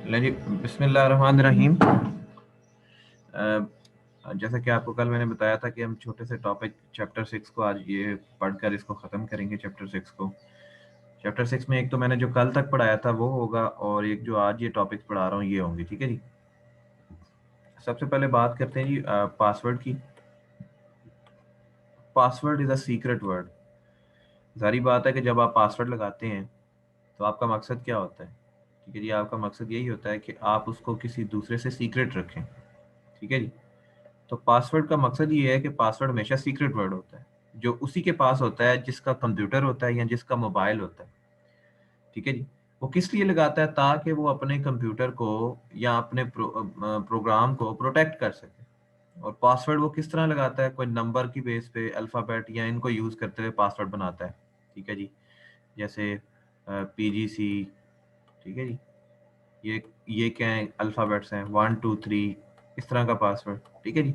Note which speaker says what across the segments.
Speaker 1: जी बिस्मिल्लाहिर्रहमानिर्रहीम। जैसा कि आपको कल मैंने बताया था कि हम छोटे से टॉपिक चैप्टर 6 को आज ये पढ़कर इसको ख़त्म करेंगे। चैप्टर 6 में एक तो मैंने जो कल तक पढ़ाया था वो होगा, और एक जो आज ये टॉपिक पढ़ा रहा हूँ ये होंगे। ठीक है जी। सबसे पहले बात करते हैं जी पासवर्ड की। Password is a secret word. जारी बात है कि जब आप पासवर्ड लगाते हैं तो आपका मकसद क्या होता है? ठीक है जी, आपका मकसद यही होता है कि आप उसको किसी दूसरे से सीक्रेट रखें। ठीक है जी। तो पासवर्ड का मकसद ये है कि पासवर्ड हमेशा सीक्रेट वर्ड होता है, जो उसी के पास होता है जिसका कंप्यूटर होता है या जिसका मोबाइल होता है। ठीक है जी। वो किस लिए लगाता है? ताकि वो अपने कंप्यूटर को या अपने प्रोग्राम को प्रोटेक्ट कर सके। और पासवर्ड वो किस तरह लगाता है? कोई नंबर की बेस पे अल्फ़ाबेट या इनको यूज़ करते हुए पासवर्ड बनाता है। ठीक है जी। जैसे पीजीसी। ठीक है जी। ये क्या है? अल्फ़ाबेट्स हैं 1 2 3, इस तरह का पासवर्ड। ठीक है जी।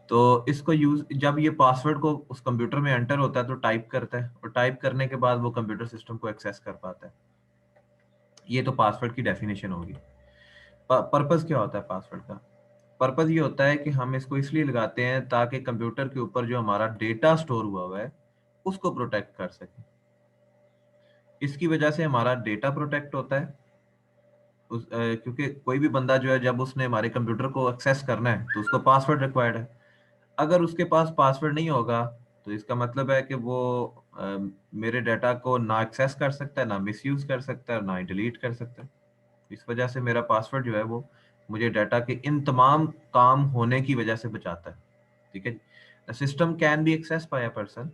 Speaker 1: तो इसको यूज जब ये पासवर्ड को उस कंप्यूटर में एंटर होता है तो टाइप करता है, और टाइप करने के बाद वो कंप्यूटर सिस्टम को एक्सेस कर पाता है। ये तो पासवर्ड की डेफिनेशन होगी। पर्पस क्या होता है पासवर्ड का? पर्पस ये होता है कि हम इसको इसलिए लगाते हैं ताकि कंप्यूटर के ऊपर जो हमारा डेटा स्टोर हुआ है उसको प्रोटेक्ट कर सके। इसकी वजह से हमारा डेटा प्रोटेक्ट होता है। क्योंकि कोई भी बंदा जो है, जब उसने हमारे कंप्यूटर को एक्सेस करना है तो उसको पासवर्ड रिक्वायर्ड है। अगर उसके पास पासवर्ड नहीं होगा तो इसका मतलब है कि वो मेरे डाटा को ना एक्सेस कर सकता है, ना मिसयूज कर सकता है, ना ही डिलीट कर सकता है। इस वजह से मेरा पासवर्ड जो है वो मुझे डाटा के इन तमाम काम होने की वजह से बचाता है। ठीक है जी। System can be access by a person.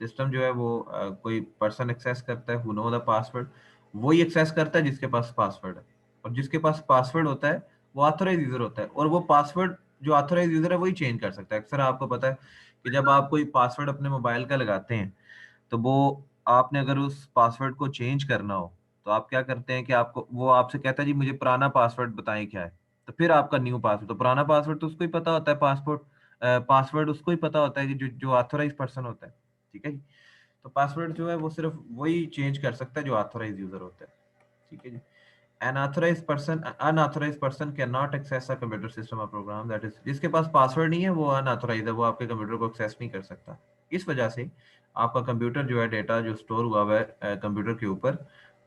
Speaker 1: System जो है वो कोई पर्सन एक्सेस करता है हु नो द पासवर्ड। वो ही एक्सेस करता है जिसके पास पासवर्ड है। और जिसके पास पासवर्ड होता है वो ऑथराइज यूजर होता है, और वो पासवर्ड जो ऑथराइज यूजर है वही चेंज कर सकता है। अक्सर आपको पता है कि जब आप कोई पासवर्ड अपने मोबाइल का लगाते हैं तो वो आपने अगर उस पासवर्ड को चेंज करना हो तो आप क्या करते हैं कि आपको वो आपसे कहता है जी मुझे पुराना पासवर्ड बताएं क्या है। तो फिर आपका न्यू पासवर्ड, तो पुराना पासवर्ड तो उसको ही पता होता है। पासवर्ड उसको ही पता होता है कि जो ऑथराइज पर्सन होता है। ठीक है जी। तो पासवर्ड जो है वो सिर्फ वही चेंज कर सकता है जो ऑथराइज यूजर होता है। ठीक है जी। Unauthorized person cannot access a computer system or program, that is जिसके पास पासवर्ड नहीं है वो अनऑथोराइज है, वो आपके कंप्यूटर को एक्सेस नहीं कर सकता। इस वजह से आपका कंप्यूटर जो है, डेटा जो स्टोर हुआ हुआ है कंप्यूटर के ऊपर,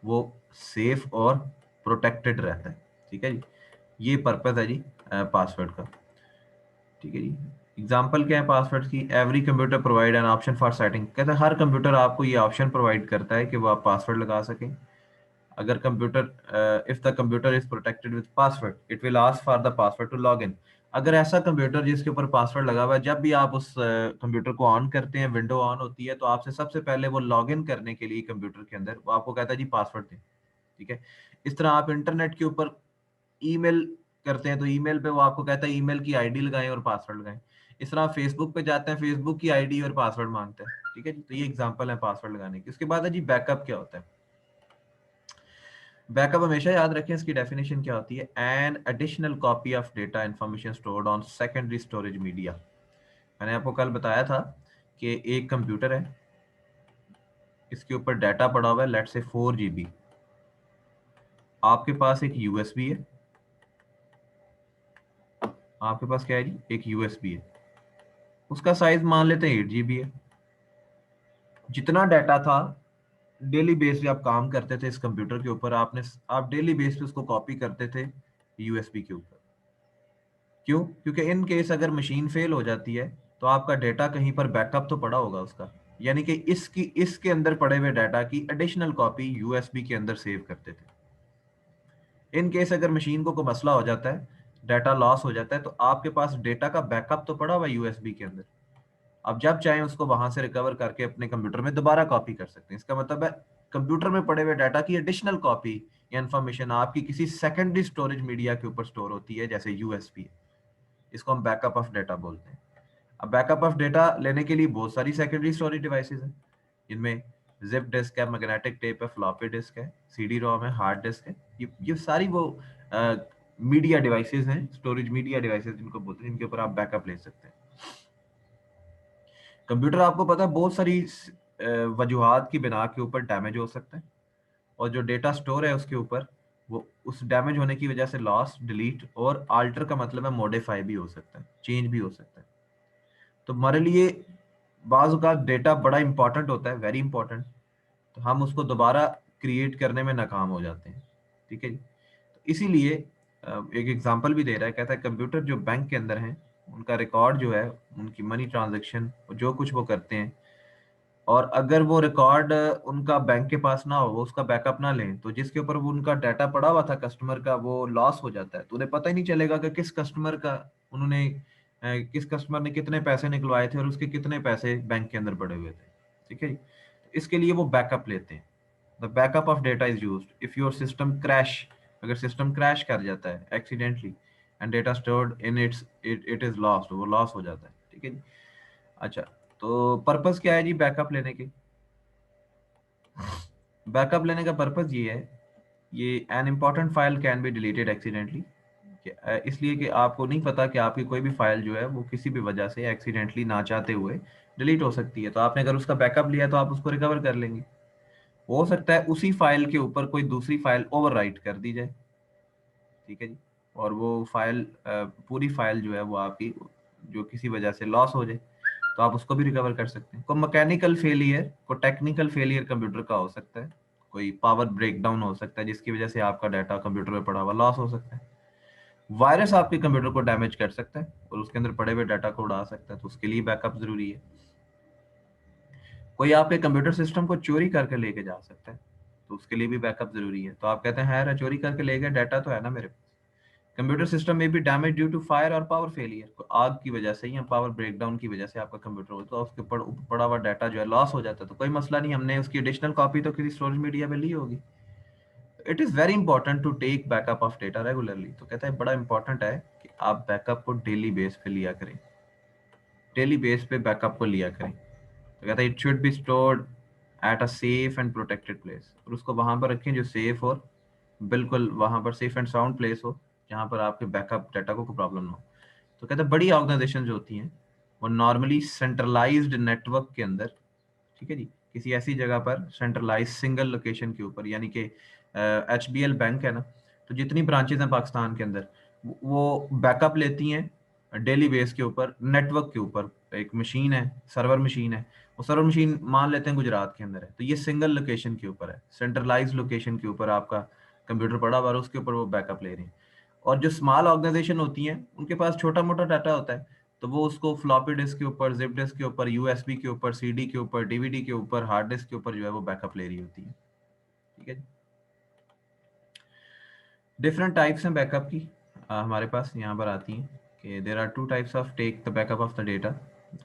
Speaker 1: वो सेफ और प्रोटेक्टेड रहता है। ठीक है जी। ये पर्पज है जी पासवर्ड का। ठीक है जी। एग्जाम्पल क्या है पासवर्ड की? Every computer provide an option for setting. कहते हैं हर कंप्यूटर आपको ये ऑप्शन प्रोवाइड करता है कि वो आप पासवर्ड लगा सकें। अगर computer if the computer is protected with password it will ask for the password to log in. अगर ऐसा कंप्यूटर जिसके ऊपर पासवर्ड लगा हुआ है, जब भी आप उस कंप्यूटर को ऑन करते हैं, विंडो ऑन होती है, तो आपसे सबसे पहले वो लॉग इन करने के लिए कंप्यूटर के अंदर वो आपको कहता है जी पासवर्ड दें। ठीक है। इस तरह आप इंटरनेट के ऊपर ईमेल करते हैं तो ईमेल पे वो आपको कहता है ईमेल की आईडी लगाएं और पासवर्ड लगाएं। इस तरह आप फेसबुक पे जाते हैं, फेसबुक की आईडी और पासवर्ड मांगते हैं। ठीक है जी। तो ये एग्जांपल है पासवर्ड लगाने की। उसके बाद है जी बैकअप। क्या होता है बैकअप? हमेशा याद रखें इसकी डेफिनेशन क्या होती है। An additional copy of data information stored on secondary storage media. मैंने आपको कल बताया था कि एक कंप्यूटर है, इसके ऊपर डाटा पड़ा हुआ है, लेट से 4 GB। आपके पास एक यूएसबी है। आपके पास क्या है जी? एक यूएसबी है। उसका साइज मान लेते हैं 8 GB है। जितना डाटा था, डेली बेस पे आप काम करते थे इस कंप्यूटर के ऊपर, आप डेली बेस पे उसको कॉपी करते थे यूएसबी के ऊपर। क्यों? क्योंकि इन केस अगर मशीन फेल हो जाती है तो आपका डेटा कहीं पर बैकअप तो पड़ा होगा उसका। यानी कि इसके अंदर पड़े हुए डाटा की एडिशनल कॉपी यूएसबी के अंदर सेव करते थे। इन केस अगर मशीन को कोई मसला हो जाता है, डाटा लॉस हो जाता है, तो आपके पास डेटा का बैकअप तो पड़ा हुआ यूएसबी के अंदर। आप जब चाहें उसको वहां से रिकवर करके अपने कंप्यूटर में दोबारा कॉपी कर सकते हैं। इसका मतलब है कंप्यूटर में पड़े हुए डाटा की एडिशनल कॉपी या इंफॉर्मेशन आपकी किसी सेकेंडरी स्टोरेज मीडिया के ऊपर स्टोर होती है, जैसे यूएसबी। इसको हम बैकअप ऑफ डेटा बोलते हैं। अब बैकअप ऑफ डेटा लेने के लिए बहुत सारी सेकेंडरी स्टोरेज डिवाइसेस हैं। इनमें जिप डिस्क है, मैग्नेटिक टेप है, फ्लॉपी डिस्क है, सीडी रोम है, हार्ड डिस्क है। ये सारी वो मीडिया डिवाइसेस हैं, स्टोरेज मीडिया डिवाइसेस जिनको बोलते हैं, जिनके ऊपर आप बैकअप ले सकते हैं। कंप्यूटर आपको पता है बहुत सारी वजूहात की बिना के ऊपर डैमेज हो सकता है, और जो डेटा स्टोर है उसके ऊपर वो उस डैमेज होने की वजह से लॉस, डिलीट और आल्टर का मतलब है मॉडिफाई भी हो सकता है, चेंज भी हो सकता है। तो हमारे लिए बाज़ का डेटा बड़ा इंपॉर्टेंट होता है, वेरी इंपॉर्टेंट, तो हम उसको दोबारा क्रिएट करने में नाकाम हो जाते हैं। ठीक है जी। तो इसीलिए एक एग्जांपल भी दे रहा है, कहता है कंप्यूटर जो बैंक के अंदर हैं उनका रिकॉर्ड जो है, उनकी मनी ट्रांजैक्शन जो कुछ वो करते हैं, और अगर वो रिकॉर्ड उनका बैंक के पास ना हो, वो उसका बैकअप ना लें, तो जिसके ऊपर वो उनका डाटा पड़ा हुआ था कस्टमर का, वो लॉस हो जाता है। तो उन्हें पता ही नहीं चलेगा कि किस कस्टमर का उन्होंने किस कस्टमर ने कितने पैसे निकलवाए थे और उसके कितने पैसे बैंक के अंदर पड़े हुए थे। ठीक है जी। इसके लिए वो बैकअप लेते हैं। The backup of data is used if your system crash, अगर सिस्टम क्रैश कर जाता है accidentally and data stored in it is lost, वो लॉस हो जाता है। ठीक है जी। अच्छा, तो पर्पस क्या है जी बैकअप लेने के? बैकअप लेने का पर्पस ये है, ये an important file can be deleted accidentally, इसलिए कि आपको नहीं पता कि आपकी कोई भी फाइल जो है वो किसी भी वजह से एक्सीडेंटली ना चाहते हुए डिलीट हो सकती है। तो आपने अगर उसका बैकअप लिया तो आप उसको रिकवर कर लेंगे। हो सकता है उसी फाइल के ऊपर कोई दूसरी फाइल ओवरराइट कर दी जाए। ठीक है जी। और वो फाइल पूरी फाइल जो है वो आपकी जो किसी वजह से लॉस हो जाए, तो आप उसको भी रिकवर कर सकते हैं। कोई मैकेनिकल फेलियर, कोई टेक्निकल फेलियर कंप्यूटर का हो सकता है, कोई पावर ब्रेकडाउन हो सकता है जिसकी वजह से आपका डाटा कंप्यूटर में पड़ा हुआ लॉस हो सकता है। वायरस आपके कंप्यूटर को डैमेज कर सकता है और उसके अंदर पड़े हुए डाटा को उड़ा सकता है, तो उसके लिए बैकअप जरूरी है। कोई आपके कंप्यूटर सिस्टम को चोरी करके लेके जा सकता है, तो उसके लिए भी बैकअप जरूरी है। तो आप कहते हैं यार चोरी करके ले गए, डाटा तो है ना मेरे पास। कंप्यूटर सिस्टम में भी डैमेज ड्यू टू फायर और पावर फेलियर, तो आग की वजह से या पावर ब्रेकडाउन की वजह से आपका कंप्यूटर हो, तो उसके ऊपर पड़ा हुआ डाटा जो है लॉस हो जाता है। तो कोई मसला नहीं, हमने उसकी एडिशनल कॉपी तो किसी स्टोरेज मीडिया में ली होगी। It is very important to take backup of data regularly. तो कहता है बड़ा इंपॉर्टेंट है कि आप बैकअप को डेली बेस पे लिया करें, डेली बेस पे बैकअप को लिया करें। तो कहता है it should be stored at a safe and protected place, और उसको वहां पर रखें जो सेफ और बिल्कुल वहां पर सेफ एंड साउंड प्लेस हो, जहां पर आपके बैकअप डाटा को कोई प्रॉब्लम ना हो। तो कहते हैं बड़ी ऑर्गेनाइजेशन जो होती हैं वो नॉर्मली सेंट्रलाइज्ड नेटवर्क के अंदर, ठीक है जी, किसी ऐसी जगह पर सेंट्रलाइज सिंगल लोकेशन के ऊपर, यानी कि HBL बैंक है ना, तो जितनी ब्रांचेज हैं पाकिस्तान के अंदर वो बैकअप लेती हैं डेली बेस के ऊपर नेटवर्क के ऊपर। एक मशीन है, सर्वर मशीन है, वो सर्वर मशीन मान लेते हैं गुजरात के अंदर है, तो ये सिंगल लोकेशन के ऊपर है, सेंट्रलाइज लोकेशन के ऊपर आपका कंप्यूटर पड़ा हुआ है, उसके ऊपर वो बैकअप ले रही हैं। और जो स्मॉल ऑर्गेनाइजेशन होती हैं उनके पास छोटा मोटा डाटा होता है, तो वो उसको फ्लॉपी डिस्क के ऊपर, जिप डिस्क के ऊपर, USB के ऊपर, CD के ऊपर, DVD के ऊपर, हार्ड डिस्क के ऊपर जो है वो बैकअप ले रही होती है। ठीक है। डिफरेंट टाइप्स हैं बैकअप की, हमारे पास यहाँ पर आती हैं कि there are two types of take the backup of the data.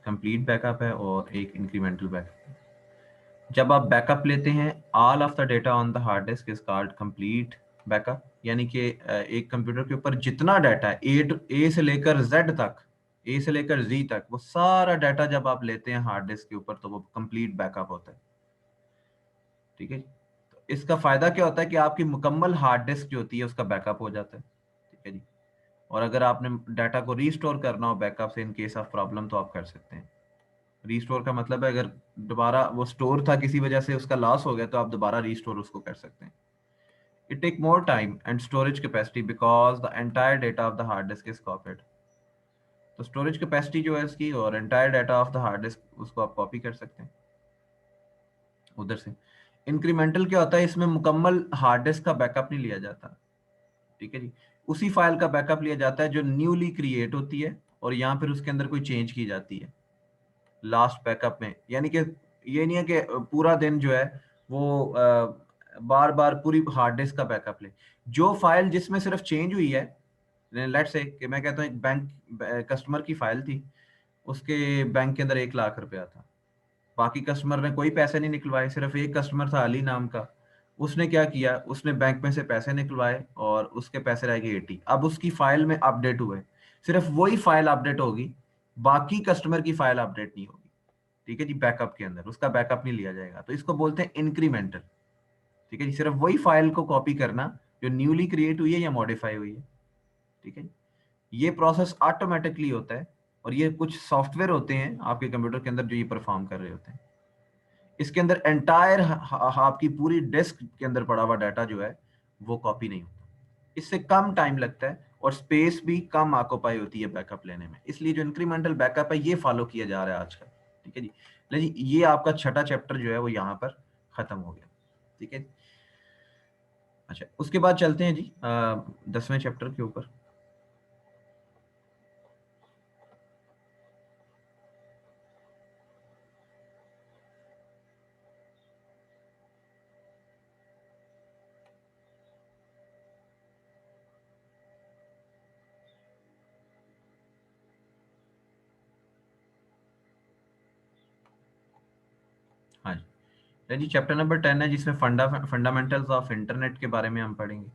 Speaker 1: Complete backup है और एक इंक्रीमेंटल बैकअप। जब आप बैकअप लेते हैं all of the data on the hard disk is called complete backup, यानी कि एक कंप्यूटर के ऊपर जितना डाटा है ए से लेकर जेड तक, ए से लेकर जी तक, वो सारा डाटा जब आप लेते हैं हार्ड डिस्क के ऊपर तो वो कंप्लीट बैकअप होता है। ठीक है। तो इसका फायदा क्या होता है कि आपकी मुकम्मल हार्ड डिस्क जो होती है उसका बैकअप हो जाता है। ठीक है जी। और अगर आपने डाटा को रीस्टोर करना हो बैकअप से इन केस ऑफ प्रॉब्लम, तो आप कर सकते हैं। रीस्टोर का मतलब है अगर दोबारा वो स्टोर था किसी वजह से उसका लॉस हो गया, तो आप दोबारा रीस्टोर उसको कर सकते हैं। It take more time and storage capacity because the entire data of the hard disk is copied. तो स्टोरेज कैपेसिटी जो है इसकी और entire data of the hard disk उसको आप कॉपी कर सकते हैं उधर से। इंक्रीमेंटल क्या होता है, इसमें मुकम्मल हार्ड डिस्क का बैकअप नहीं लिया जाता। ठीक है जी। उसी फाइल का बैकअप लिया जाता है जो न्यूली क्रिएट होती है और यहाँ फिर उसके अंदर कोई चेंज की जाती है लास्ट बैकअप में। यानी कि ये नहीं है कि पूरा दिन जो है वो बार बार पूरी हार्ड डिस्क का बैकअप ले। जो फाइल जिसमें सिर्फ चेंज हुई है, लेट्स से कि मैं कहता हूँ एक बैंक कस्टमर की फाइल थी, उसके बैंक के अंदर 1 लाख रुपया था, बाकी कस्टमर ने कोई पैसे नहीं निकलवाए, सिर्फ एक कस्टमर था अली नाम का, उसने क्या किया, उसने बैंक में से पैसे निकलवाए और उसके पैसे रह गए 80। अब उसकी फाइल में अपडेट हुए, सिर्फ वही फाइल अपडेट होगी, बाकी कस्टमर की फाइल अपडेट नहीं होगी। ठीक है जी। बैकअप के अंदर उसका बैकअप नहीं लिया जाएगा, तो इसको बोलते हैं इंक्रीमेंटल। ठीक है जी। सिर्फ वही फाइल को कॉपी करना जो न्यूली क्रिएट हुई है या मॉडिफाई हुई है। ठीक है। ये प्रोसेस ऑटोमेटिकली होता है और ये कुछ सॉफ्टवेयर होते हैं आपके कंप्यूटर के अंदर जो ये परफॉर्म कर रहे होते हैं। इसके अंदर एंटायर आपकी पूरी डिस्क के अंदर पड़ा हुआ डाटा जो है वो कॉपी नहीं होता। इससे कम टाइम लगता है और स्पेस भी कम ऑक्यूपाई होती है बैकअप लेने में, इसलिए जो इंक्रीमेंटल बैकअप है ये फॉलो किया जा रहा है आजकल। ठीक है जी, ले जी, ये आपका छठा चैप्टर जो है वो यहाँ पर खत्म हो गया। ठीक है, अच्छा उसके बाद चलते हैं जी 10वें चैप्टर के ऊपर। हाँ जी, ले जी चैप्टर नंबर 10 है जिसमें फंडामेंटल्स ऑफ इंटरनेट के बारे में हम पढ़ेंगे।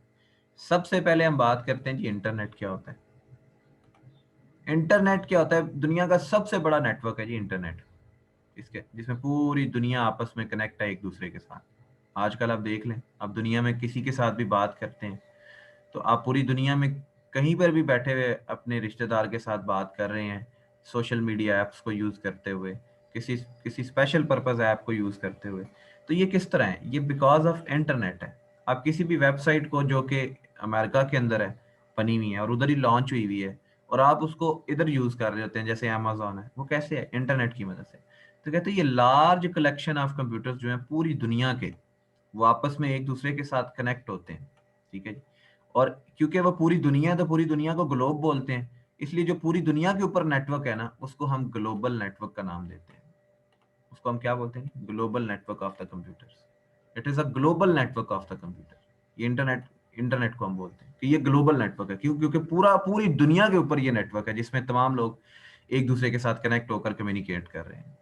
Speaker 1: सबसे पहले हम बात करते हैं जी इंटरनेट क्या होता है। इंटरनेट क्या होता है? दुनिया का सबसे बड़ा नेटवर्क है जी इंटरनेट, इसके जिसमें पूरी दुनिया आपस में कनेक्ट है एक दूसरे के साथ। आजकल आप देख लें, आप दुनिया में किसी के साथ भी बात करते हैं तो आप पूरी दुनिया में कहीं पर भी बैठे हुए अपने रिश्तेदार के साथ बात कर रहे हैं, सोशल मीडिया ऐप्स को यूज करते हुए, किसी किसी स्पेशल पर्पस ऐप को यूज करते हुए। तो ये किस तरह है? ये बिकॉज ऑफ इंटरनेट है। आप किसी भी वेबसाइट को जो कि अमेरिका के अंदर है बनी हुई है और उधर ही लॉन्च हुई हुई है और आप उसको इधर यूज कर रहे होते हैं, जैसे अमेजोन है, वो कैसे है? इंटरनेट की मदद से। तो कहते हैं ये लार्ज कलेक्शन ऑफ कंप्यूटर्स जो है पूरी दुनिया के, वो आपस में एक दूसरे के साथ कनेक्ट होते हैं। ठीक है जी, और क्योंकि वो पूरी दुनिया है तो पूरी दुनिया को ग्लोब बोलते हैं, इसलिए जो पूरी दुनिया के ऊपर नेटवर्क है ना उसको हम ग्लोबल नेटवर्क का नाम देते हैं। उसको हम क्या बोलते हैं? Global network of the computers. It is a global network of the computer. ये इंटरनेट, इंटरनेट को हम बोलते हैं कि ये ग्लोबल नेटवर्क है। क्यों? क्योंकि पूरी दुनिया के ऊपर ये नेटवर्क है जिसमें तमाम लोग एक दूसरे के साथ कनेक्ट होकर कम्युनिकेट कर रहे हैं।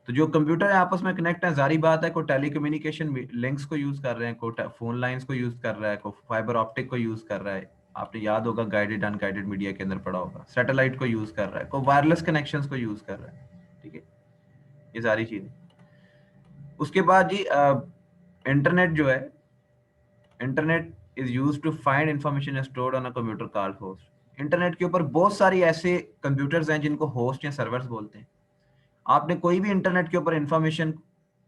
Speaker 1: तो जो कंप्यूटर है आपस में कनेक्ट है, जारी बात है, कोई टेलीकम्युनिकेशन लिंक्स को यूज कर रहे हैं, कोई फोन लाइंस को यूज कर रहा है, कोई फाइबर ऑप्टिक को यूज कर रहा है। आपने याद होगा गाइडेड अनगाइडेड मीडिया के अंदर पढ़ा होगा, सैटेलाइट को यूज कर रहा है, कोई वायरलेस कनेक्शंस को यूज कर रहा है। ठीक है, ये सारी चीजें। उसके बाद जी इंटरनेट जो है, internet is use to find information stored on a computer called host. Internet के ऊपर बहुत सारी ऐसे कंप्यूटर्स हैं जिनको होस्ट या सर्वर्स बोलते हैं। आपने कोई भी इंटरनेट के ऊपर इंफॉर्मेशन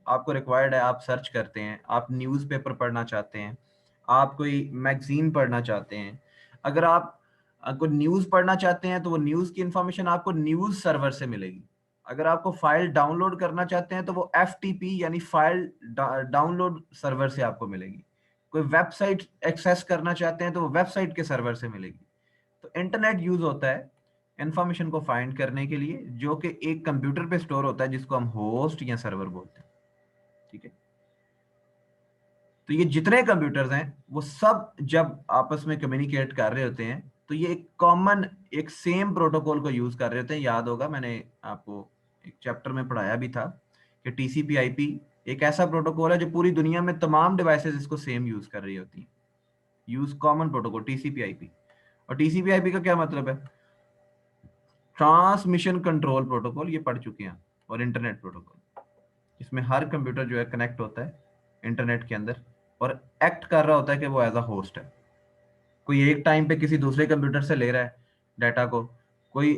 Speaker 1: आपको रिक्वायर्ड है, आप सर्च करते हैं, आप न्यूज़पेपर पढ़ना चाहते हैं, आप कोई मैगजीन पढ़ना चाहते हैं, अगर आप कोई न्यूज़ पढ़ना चाहते हैं तो वो न्यूज़ की इंफॉर्मेशन आपको न्यूज़ सर्वर से मिलेगी। अगर आपको फाइल डाउनलोड करना चाहते हैं तो वो एफटीपी यानी फाइल डाउनलोड सर्वर से आपको मिलेगी। कोई वेबसाइट एक्सेस करना चाहते हैं तो वो वेबसाइट के सर्वर से मिलेगी। तो इंटरनेट यूज होता है इंफॉर्मेशन को फाइंड करने के लिए जो कि एक कंप्यूटर पे स्टोर होता है जिसको हम होस्ट या सर्वर बोलते हैं। ठीक है, तो ये जितने कंप्यूटर्स हैं वो सब जब आपस में कम्युनिकेट कर रहे होते हैं तो ये एक कॉमन, एक सेम प्रोटोकॉल को यूज कर रहे होते हैं। याद होगा मैंने आपको एक चैप्टर में पढ़ाया भी था कि टीसीपी आईपी एक ऐसा प्रोटोकॉल है जो पूरी दुनिया में तमाम डिवाइसेस इसको सेम यूज कर रही होती हैं। Use common protocol TCP IP. और टीसीपी आईपी का क्या मतलब है? ट्रांसमिशन कंट्रोल प्रोटोकॉल, ये पढ़ चुके हैं। और इंटरनेट प्रोटोकॉल, इसमें हर कंप्यूटर जो है कनेक्ट होता है इंटरनेट के अंदर और एक्ट कर रहा होता है कि वो एज अ होस्ट है। कोई एक टाइम पे किसी दूसरे कंप्यूटर से ले रहा है डाटा को, कोई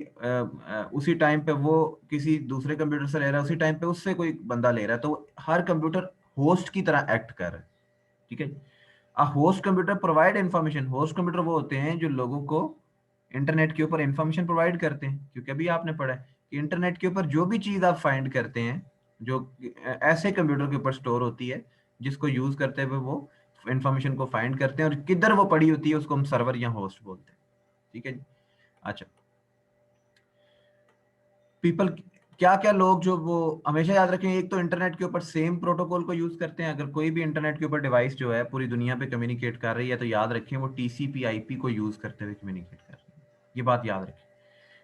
Speaker 1: उसी टाइम पे वो किसी दूसरे कंप्यूटर से ले रहा है, उसी टाइम पे उससे कोई बंदा ले रहा है, तो हर कंप्यूटर होस्ट की तरह एक्ट कर रहा है। ठीक है, a host computer provide information. Host computer वो होते हैं जो लोगों को इंटरनेट के ऊपर इंफॉर्मेशन प्रोवाइड करते हैं। क्योंकि अभी आपने पढ़ा है कि इंटरनेट के ऊपर जो भी चीज आप फाइंड करते हैं जो ऐसे कंप्यूटर के ऊपर स्टोर होती है जिसको यूज करते हुए वो इंफॉर्मेशन को फाइंड करते हैं और किधर वो पड़ी होती है उसको हम सर्वर या होस्ट बोलते हैं। ठीक है जी, अच्छा पीपल, क्या क्या लोग जो वो हमेशा याद रखें, एक तो इंटरनेट के ऊपर सेम प्रोटोकॉल को यूज करते हैं। अगर कोई भी इंटरनेट के ऊपर डिवाइस जो है पूरी दुनिया पे कम्युनिकेट कर रही है तो याद रखें वो टीसीपी आईपी को यूज करते हुए कम्युनिकेट कर रही है। ये बात याद रखें।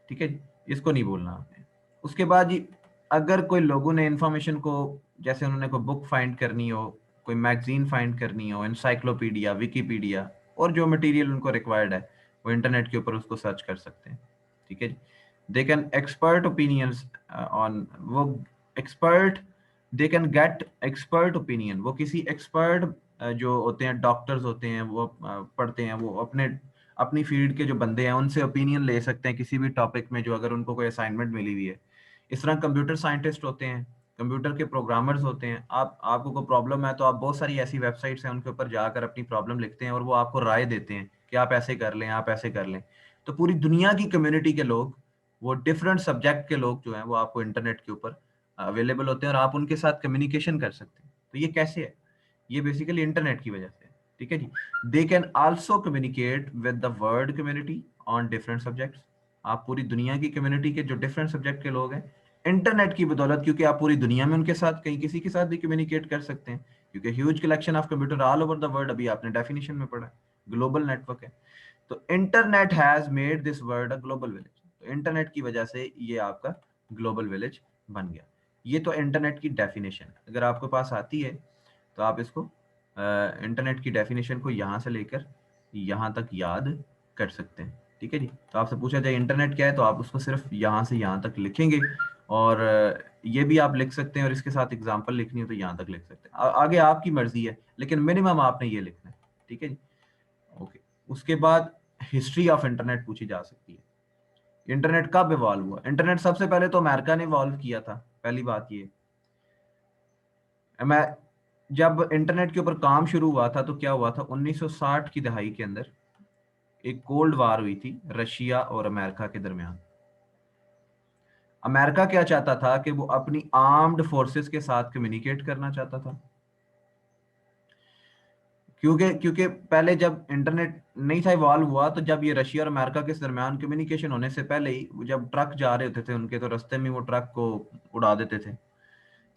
Speaker 1: ठीक है, इसको नहीं भूलना आपने। उसके बाद जी अगर कोई लोगों ने इंफॉर्मेशन को, जैसे उन्होंने कोई बुक फाइंड करनी हो, कोई मैगजीन फाइंड करनी हो, इंसाइक्लोपीडिया, विकीपीडिया और जो मटेरियल उनको रिक्वायर्ड है वो इंटरनेट के ऊपर उसको सर्च कर सकते हैं। ठीक है, they can expert opinions on वो expert, they can get expert opinion. वो किसी एक्सपर्ट जो होते हैं, डॉक्टर्स होते हैं, वो पढ़ते हैं, वो अपने अपनी फील्ड के जो बंदे हैं उनसे ओपिनियन ले सकते हैं किसी भी टॉपिक में जो अगर उनको कोई असाइनमेंट मिली हुई है। इस तरह कंप्यूटर साइंटिस्ट होते हैं, कंप्यूटर के प्रोग्रामर्स होते हैं। आपको कोई प्रॉब्लम है तो आप बहुत सारी ऐसी वेबसाइट्स हैं उनके ऊपर जाकर अपनी प्रॉब्लम लिखते हैं और वो आपको राय देते हैं कि आप ऐसे कर लें, आप ऐसे कर लें। तो पूरी दुनिया की कम्युनिटी के लोग, वो डिफरेंट सब्जेक्ट के लोग जो हैं वो आपको इंटरनेट के ऊपर अवेलेबल होते हैं और आप उनके साथ कम्युनिकेशन कर सकते हैं। तो ये कैसे है? ये बेसिकली इंटरनेट की वजह से है। ठीक है जी। They can also communicate with the world community on different subjects. आप पूरी दुनिया की कम्युनिटी के जो डिफरेंट सब्जेक्ट के लोग हैं, इंटरनेट की बदौलत, क्योंकि आप पूरी दुनिया में उनके साथ कहीं किसी के साथ भी कम्युनिकेट कर सकते हैं, क्योंकि huge collection of computer all over the world, अभी आपने डेफिनेशन में पढ़ा, ग्लोबल नेटवर्क है। तो internet has made this world a global village. तो इंटरनेट की वजह से ये आपका ग्लोबल विलेज बन गया। ये तो इंटरनेट की डेफिनेशन, अगर आपके पास आती है तो आप इसको इंटरनेट की डेफिनेशन को यहाँ से लेकर यहाँ तक याद कर सकते हैं। ठीक है जी। तो आपसे पूछा जाए इंटरनेट क्या है, तो आप उसको सिर्फ यहाँ से यहाँ तक लिखेंगे, और ये भी आप लिख सकते हैं, और इसके साथ एग्जाम्पल लिखनी हो तो यहाँ तक लिख सकते हैं। आगे आपकी मर्जी है, लेकिन मिनिमम आपने ये लिखना है। ठीक है जी। ओके। उसके बाद हिस्ट्री ऑफ इंटरनेट पूछी जा सकती है। इंटरनेट कब इवॉल्व हुआ? इंटरनेट सबसे पहले तो अमेरिका ने इवॉल्व किया था, पहली बात ये। मैं जब इंटरनेट के ऊपर काम शुरू हुआ था तो क्या हुआ था, 1960 की दहाई के अंदर एक कोल्ड वार हुई थी रशिया और अमेरिका के दरमियान। अमेरिका क्या चाहता था कि वो अपनी आर्म्ड फोर्सेस के साथ कम्युनिकेट करना चाहता था, क्योंकि क्योंकि पहले जब इंटरनेट नहीं था इवॉल्व हुआ, तो जब ये रशिया और अमेरिका के दरमियान कम्युनिकेशन होने से पहले ही जब ट्रक जा रहे होते थे उनके, तो रास्ते में वो ट्रक को उड़ा देते थे।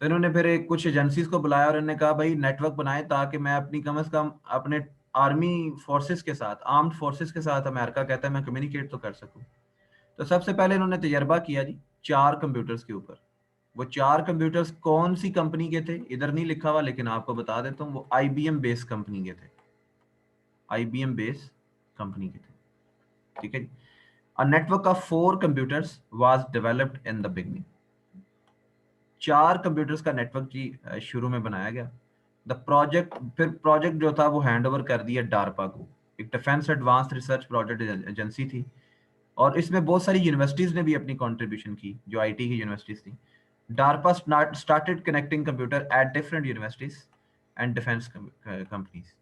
Speaker 1: तो इन्होंने फिर एक कुछ एजेंसीज को बुलाया और इन्होंने कहा भाई नेटवर्क बनाए ताकि मैं अपनी कम से कम अपने आर्मी फोर्सेस के साथ, आर्म्ड फोर्सेस के साथ, अमेरिका कहता है, मैं कम्युनिकेट तो कर सकूं। तो सबसे पहले इन्होंने तजर्बा किया जी 4 कंप्यूटर्स के ऊपर। वो 4 कंप्यूटर्स कौन सी कंपनी के थे इधर नहीं लिखा हुआ, लेकिन आपको बता देता हूँ, वो आईबीएम बेस कंपनी के थे। आईबीएम बेस कंपनी के थे। ठीक है जी। A network of 4 computers was developed in the beginning. 4 computers का नेटवर्क जी शुरू में बनाया गया। द प्रोजेक्ट, फिर प्रोजेक्ट जो था वो हैंड ओवर कर दिया डार्पा को, एक defence advance research project agency थी। और इसमें बहुत सारी यूनिवर्सिटीज ने भी अपनी कंट्रीब्यूशन की, जो आईटी की यूनिवर्सिटीज थी। DARPA started connecting computer at different universities and defence companies.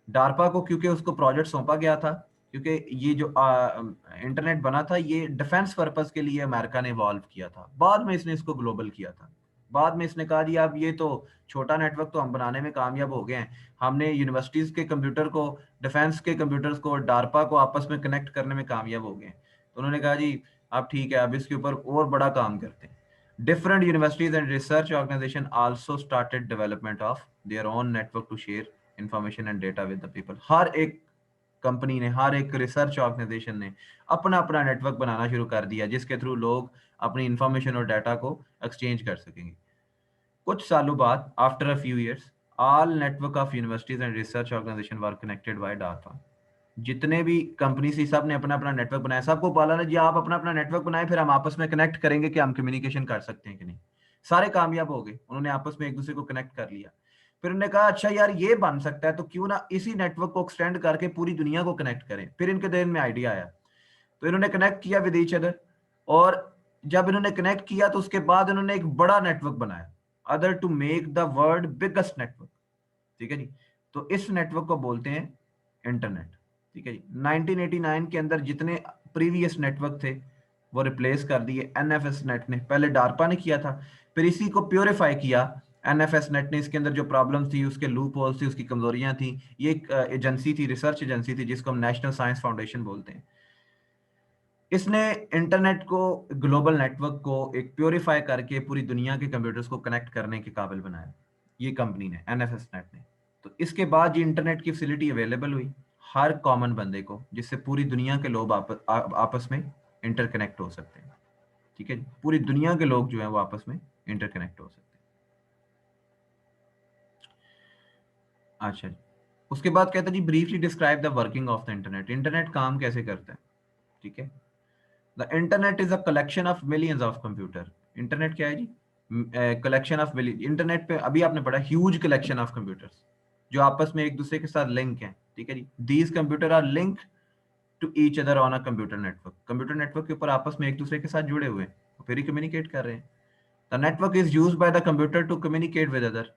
Speaker 1: DARPA को क्योंकि उसको प्रोजेक्ट सौंपा गया था, क्योंकि ये जो इंटरनेट बना था ये डिफेंस पर्पस के लिए अमेरिका ने इवॉल्व किया था, बाद में इसने इसको ग्लोबल किया था। बाद में इसने कहा जी अब ये तो छोटा नेटवर्क तो हम बनाने में कामयाब हो गए हैं, हमने यूनिवर्सिटीज के कंप्यूटर को, डिफेंस के कंप्यूटर्स को, डार्पा को आपस में कनेक्ट करने में कामयाब हो गए हैं। तो उन्होंने कहा जी अब ठीक है, अब इसके ऊपर और बड़ा काम करते हैं। Different universities and research organisation also started development of their own network to share information and data with the people. हर एक कंपनी ने, हर एक रिसर्च ऑर्गेनाइजेशन ने अपना अपना नेटवर्क बनाना शुरू कर दिया, जिसके थ्रू लोग अपनी इंफॉर्मेशन और डाटा को एक्सचेंज कर सकेंगे। कुछ सालों बाद, after a few years, all network of universities and research organisation were connected by data. जितने भी कंपनी थी सब ने अपना अपना नेटवर्क बनाया। सबको बोला ना जी आप अपना अपना नेटवर्क बनाए, फिर हम आपस में कनेक्ट करेंगे कि हम कम्युनिकेशन कर सकते हैं कि नहीं। सारे कामयाब हो गए, उन्होंने आपस में एक दूसरे को कनेक्ट कर लिया। फिर उन्होंने कहा अच्छा यार ये बन सकता है, तो क्यों ना इसी नेटवर्क को एक्सटेंड करके पूरी दुनिया को कनेक्ट करें। फिर इनके दिल में आइडिया आया, तो इन्होंने कनेक्ट किया विद ईच अदर। और जब इन्होंने कनेक्ट किया तो उसके बाद इन्होंने एक बड़ा नेटवर्क बनाया, other to make the world biggest network. ठीक है जी। तो इस नेटवर्क को बोलते हैं इंटरनेट। ठीक है जी। 1989 के अंदर जितने प्रीवियस नेटवर्क थे वो रिप्लेस कर दिए एनएफएस नेट ने। पहले डार्पा ने किया था, फिर इसी को प्योरीफाई किया एनएफएस नेट ने। इसके अंदर जो प्रॉब्लम्स थी, उसके लूप होल्स थी, उसकी कमजोरियां थी। ये एक एजेंसी थी, रिसर्च एजेंसी थी, जिसको हम नेशनल साइंस फाउंडेशन बोलते हैं। इसने इंटरनेट को, ग्लोबल नेटवर्क को एक प्योरीफाई करके पूरी दुनिया के कंप्यूटर्स को कनेक्ट करने के काबिल बनाया, ये कंपनी ने, एनएफएस नेट ने। तो इसके बाद ये इंटरनेट की फैसिलिटी अवेलेबल हुई हर कॉमन बंदे को, जिससे पूरी दुनिया के लोग आपस में इंटरकनेक्ट हो सकते हैं। ठीक है जी। पूरी दुनिया के लोग जो है वो आपस में इंटरकनेक्ट हो सकते हैं। अच्छा जी। उसके बाद कहता है जी briefly describe the working of the internet. Internet काम कैसे करता है? ठीक है। The internet is a collection of millions of computer. इंटरनेट क्या है जी? Collection of million. इंटरनेट पे अभी आपने पढ़ा ह्यूज कलेक्शन ऑफ कंप्यूटर्स जो आपस में एक दूसरे के साथ लिंक हैं। ठीक है जी। These computer are link to each other on a computer network. Computer network के ऊपर आपस में एक दूसरे के साथ जुड़े हुए हैं, फिर ही कम्युनिकेट कर रहे हैं। The network is used by the computer to communicate with other.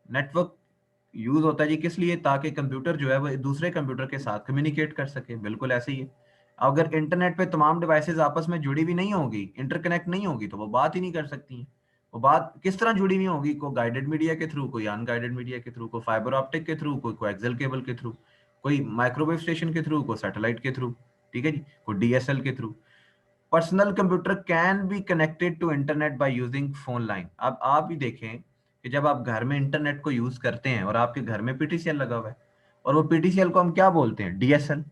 Speaker 1: Network use होता है जी किस लिए, ताकि कंप्यूटर जो है वो दूसरे कंप्यूटर के साथ कम्युनिकेट कर सके। बिल्कुल ऐसे ही है। अगर इंटरनेट पे तमाम डिवाइसेस आपस में जुड़ी हुई नहीं होगी, इंटरकनेक्ट नहीं होगी, तो वो बात ही नहीं कर सकती हैं। वो बात किस तरह जुड़ी हुई होगी, कोई गाइडेड मीडिया के थ्रू, कोई अनगाइडेड मीडिया के थ्रू, कोई फाइबर ऑप्टिक के थ्रू, कोई कोएक्सियल केबल के थ्रू, कोई माइक्रोवेव स्टेशन के थ्रू, कोई सैटेलाइट के थ्रू, ठीक है जी, कोई डीएसएल के through. Personal computer can be connected to internet by using phone line. अब आप भी देखें कि जब आप घर में इंटरनेट को यूज करते हैं और आपके घर में पीटीसीएल लगा हुआ है, और वो पीटीसीएल को हम क्या बोलते हैं, डीएसएल,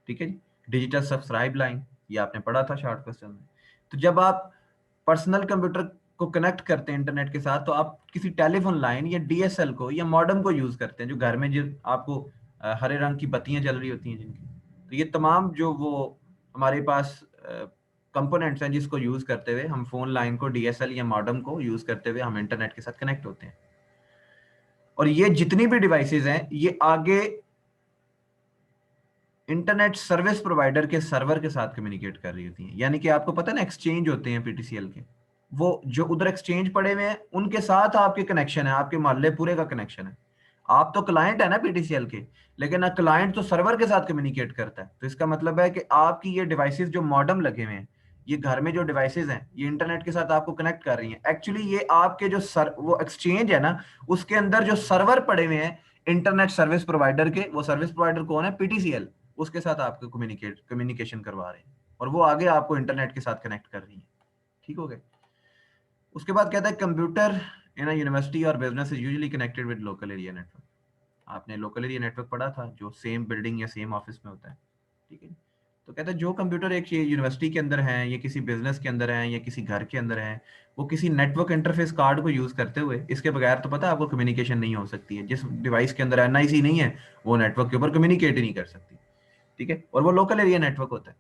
Speaker 1: ठीक है जी, डिजिटल सब्सक्राइब लाइन। ये आपने पढ़ा था शॉर्ट क्वेश्चन में। तो जब आप पर्सनल कंप्यूटर को कनेक्ट करते हैं इंटरनेट के साथ, तो आप किसी टेलीफोन लाइन या डीएसएल को या मॉडेम को यूज करते हैं, जो घर में जो आपको हरे रंग की बत्तियां जल रही होती हैं जिनकी। तो ये तमाम जो वो हमारे पास कंपोनेंट्स हैं जिसको यूज करते हुए हम फोन लाइन को, डीएसएल या मॉडेम को यूज करते हुए हम इंटरनेट के साथ कनेक्ट होते हैं। और ये जितनी भी डिवाइसेस हैं ये आगे इंटरनेट सर्विस प्रोवाइडर के सर्वर के साथ कम्युनिकेट कर रही होती हैं। यानी कि आपको पता है ना, एक्सचेंज होते हैं पीटीसीएल के, वो जो उधर एक्सचेंज पड़े हुए हैं उनके साथ आपके कनेक्शन है, आपके मोहल्ले पूरे का कनेक्शन है। आप तो क्लाइंट है ना पीटीसीएल के, लेकिन ना क्लाइंट तो सर्वर के साथ कम्युनिकेट करता है। तो इसका मतलब है कि आपकी ये डिवाइसेस जो मॉडेम लगे हुए हैं, ये घर में जो डिवाइसेस हैं, ये इंटरनेट के साथ आपको कनेक्ट कर रही हैं। एक्चुअली ये आपके जो वो एक्सचेंज है ना, उसके अंदर जो सर्वर पड़े हुए हैं इंटरनेट सर्विस प्रोवाइडर के, वो सर्विस प्रोवाइडर कौन है, पीटीसीएल, उसके साथ आपको कम्युनिकेशन करवा रहे हैं, और वो आगे आपको इंटरनेट के साथ कनेक्ट कर रही है। ठीक हो गया। उसके बाद कहता है कंप्यूटर इन यूनिवर्सिटी और business is usually connected with local area network. आपने लोकल एरिया नेटवर्क पढ़ा था, जो सेम बिल्डिंग या सेम ऑफिस में होता है, ठीक है। तो कहता है जो कंप्यूटर एक यूनिवर्सिटी के अंदर है, या किसी बिजनेस के अंदर है, या किसी घर के अंदर है, वो किसी नेटवर्क इंटरफेस कार्ड को यूज करते हुए, इसके बगैर तो पता है आपको कम्युनिकेशन नहीं हो सकती है। जिस डिवाइस के अंदर एनआईसी नहीं है, वो नेटवर्क के ऊपर कम्युनिकेट ही नहीं कर सकती, ठीक है। और वो लोकल एरिया नेटवर्क होता है।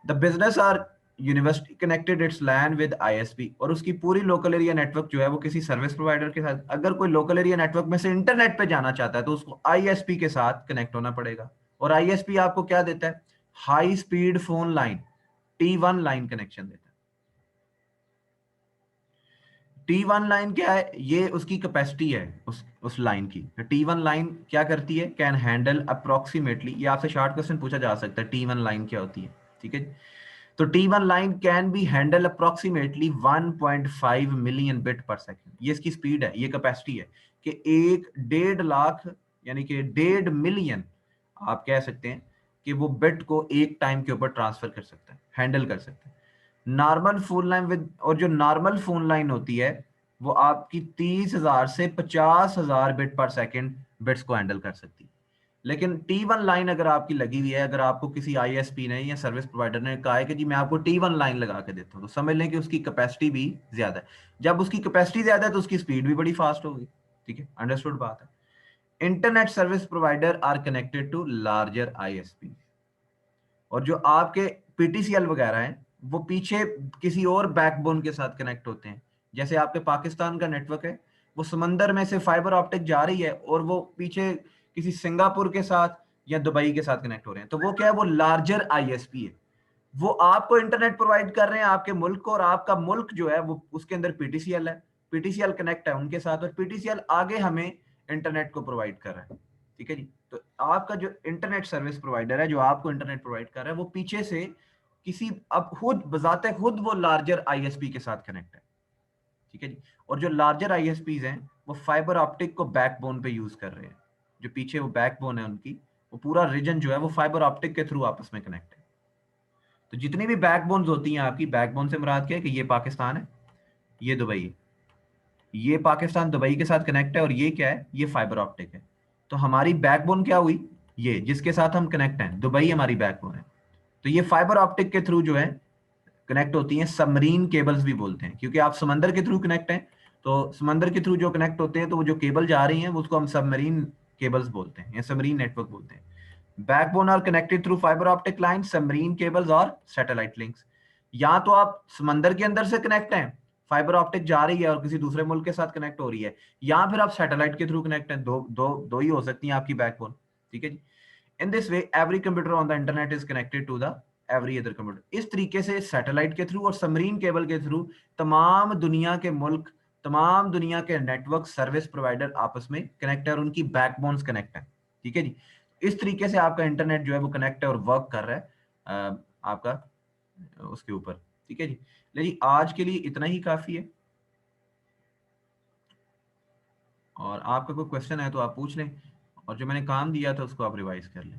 Speaker 1: The business or university connected its LAN with ISP, और उसकी पूरी लोकल एरिया नेटवर्क जो है वो किसी सर्विस प्रोवाइडर के साथ। अगर कोई लोकल एरिया नेटवर्क में से इंटरनेट पे जाना चाहता है तो उसको आईएसपी के साथ कनेक्ट होना पड़ेगा। और आईएसपी आपको क्या देता है, high speed phone line, T1 line connection देता है। T1 लाइन क्या है, ये उसकी कैपेसिटी है उस लाइन की। T1 लाइन क्या करती है, कैन हैंडल अप्रोक्सीमेटली, ये आपसे शॉर्ट क्वेश्चन पूछा जा सकता है, T1 लाइन क्या होती है, ठीक है। तो T1 line can be handle approximately 1.5 million bit पर सेकेंड। ये इसकी स्पीड है, ये कैपेसिटी है कि 1.5 लाख, यानी कि 1.5 मिलियन आप कह सकते हैं कि वो बिट को एक टाइम के ऊपर ट्रांसफर कर सकता है, हैंडल कर सकता है। नॉर्मल फोन लाइन विद, और जो नॉर्मल फोन लाइन होती है वो आपकी 30,000 से 50,000 बिट पर सेकेंड बिट्स को हैंडल कर सकती है। लेकिन T1 लाइन अगर आपकी लगी हुई है, अगर आपको किसी आईएसपी ने या सर्विस प्रोवाइडर ने कहा है कि जी मैं आपको T1 लाइन लगा के देता हूँ, तो समझ लें कि उसकी कैपेसिटी भी ज्यादा है। जब उसकी कैपेसिटी ज्यादा है तो उसकी स्पीड भी बड़ी फास्ट होगी, ठीक है, अंडरस्टूड बात है। Internet service provider are connected to larger ISP, और जो आपके पीटीसीएल वगैरह हैं वो पीछे किसी और बैकबोन के साथ कनेक्ट होते हैं। जैसे आपके पाकिस्तान का नेटवर्क है, वो समंदर में से फाइबर ऑप्टिक जा रही है और वो पीछे किसी सिंगापुर के साथ या दुबई के साथ कनेक्ट हो रहे हैं। तो वो क्या है, वो लार्जर आईएसपी है। वो आपको इंटरनेट प्रोवाइड कर रहे हैं आपके मुल्क को, और आपका मुल्क जो है वो उसके अंदर पीटीसीएल है, पीटीसीएल कनेक्ट है उनके साथ, और पीटीसीएल आगे हमें इंटरनेट को प्रोवाइड कर रहा है, ठीक है जी। तो आपका जो इंटरनेट सर्विस प्रोवाइडर है, जो आपको इंटरनेट प्रोवाइड कर रहा है, वो पीछे से किसी, अब खुद बजाते खुद वो लार्जर आईएसपी के साथ कनेक्ट है, ठीक है जी। और जो लार्जर आईएसपीज हैं वो फाइबर ऑप्टिक को बैकबोन पे यूज कर रहे हैं। जो पीछे वो बैकबोन है उनकी, वो पूरा रीजन जो है वो फाइबर ऑप्टिक के थ्रू आपस में कनेक्ट है। तो जितनी भी बैकबोन्स होती हैं आपकी, बैकबोन से मुराद क्या है कि ये पाकिस्तान है, ये दुबई है, ये पाकिस्तान दुबई के साथ कनेक्ट है, और ये क्या है, ये फाइबर ऑप्टिक है। तो हमारी बैकबोन क्या हुई, ये जिसके साथ हम कनेक्ट हैं, दुबई हमारी बैकबोन है। तो ये फाइबर ऑप्टिक के थ्रू जो है कनेक्ट होती हैं, सबमरीन केबल्स भी बोलते हैं, क्योंकि आप समंदर के थ्रू कनेक्ट हैं। तो समंदर के थ्रू जो कनेक्ट होते हैं, तो वो जो केबल जा रही हैं उसको हम सबमरीन केबल्स बोलते हैं या सबमरीन नेटवर्क बोलते हैं। Backbone are connected through fibre optic line, submarine cables और सैटेलाइट लिंक्स। या तो आप समंदर के अंदर से कनेक्ट हैं, फाइबर ऑप्टिक जा रही है और किसी दूसरे मुल्क के साथ कनेक्ट हो रही है, या फिर आप सैटेलाइट के थ्रू कनेक्ट हैं। दो दो दो ही हो सकती हैं आपकी बैकबोन, ठीक है जी। In this way, every computer on the internet is connected to the every other computer. इस तरीके से सैटेलाइट के थ्रू और सबमरीन केबल के थ्रू तमाम दुनिया के मुल्क, तमाम दुनिया के नेटवर्क सर्विस प्रोवाइडर आपस में कनेक्ट है और उनकी बैकबोन्स कनेक्ट है। ठीक है जी, इस तरीके से आपका इंटरनेट जो है वो कनेक्ट है और वर्क कर रहा है आपका उसके ऊपर। ठीक है जी, लेकिन आज के लिए इतना ही काफी है, और आपका कोई क्वेश्चन है तो आप पूछ लें, और जो मैंने काम दिया था उसको आप रिवाइज कर लें।